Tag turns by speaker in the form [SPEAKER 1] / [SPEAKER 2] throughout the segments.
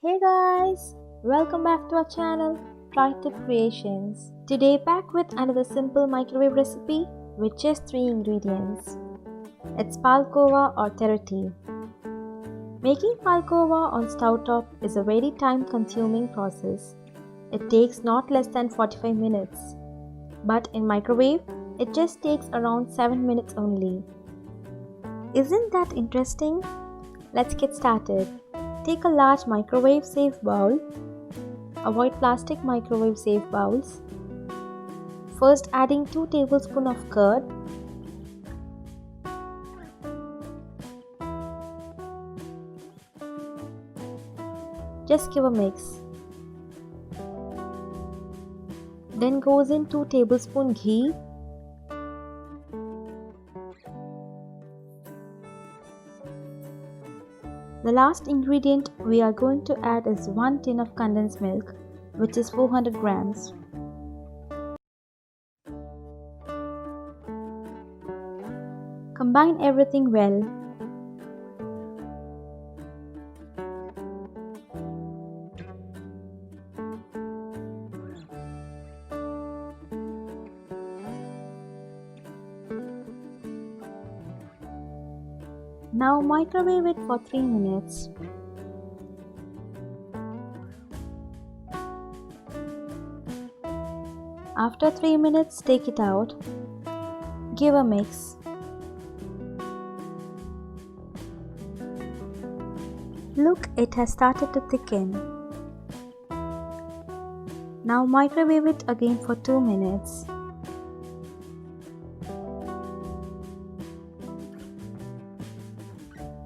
[SPEAKER 1] Hey guys, welcome back to our channel TryTip Creations. Today back with another simple microwave recipe with just 3 ingredients. It's Paal Kowa or Thirattipaal. Making Paal Kowa on stovetop is a very time consuming process. It takes not less than 45 minutes. But in microwave, it just takes around 7 minutes only. Isn't that interesting? Let's get started. Take a large microwave safe bowl. Avoid plastic microwave safe bowls. First adding 2 tablespoons of curd. Just give a mix. Then goes in 2 tablespoons ghee. The last ingredient we are going to add is 1 tin of condensed milk, which is 400 grams. Combine everything well. Now microwave it for 3 minutes. After 3 minutes, take it out. Give a mix. Look, it has started to thicken. Now microwave it again for 2 minutes.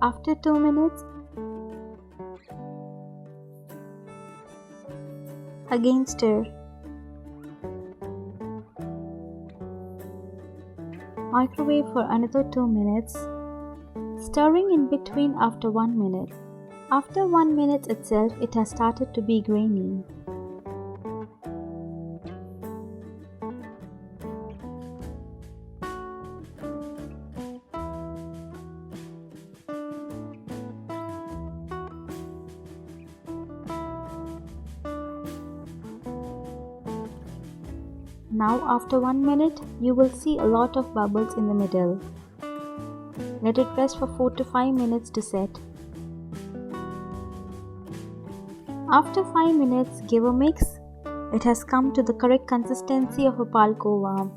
[SPEAKER 1] After 2 minutes, again stir. Microwave for another 2 minutes, stirring in between after 1 minute. After 1 minute itself, it has started to be grainy. Now after 1 minute, you will see a lot of bubbles in the middle. Let it rest for 4 to 5 minutes to set. After 5 minutes, give a mix. It has come to the correct consistency of a Paal Kowa.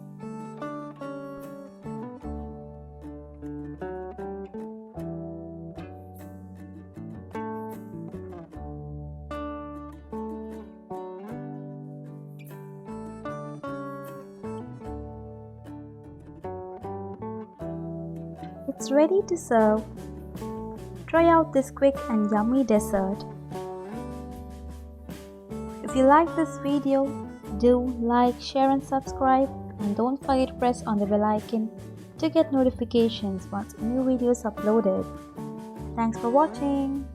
[SPEAKER 1] It's ready to serve. Try out this quick and yummy dessert. If you like this video, do like, share and subscribe, and don't forget to press on the bell icon to get notifications once a new video is uploaded. Thanks for watching.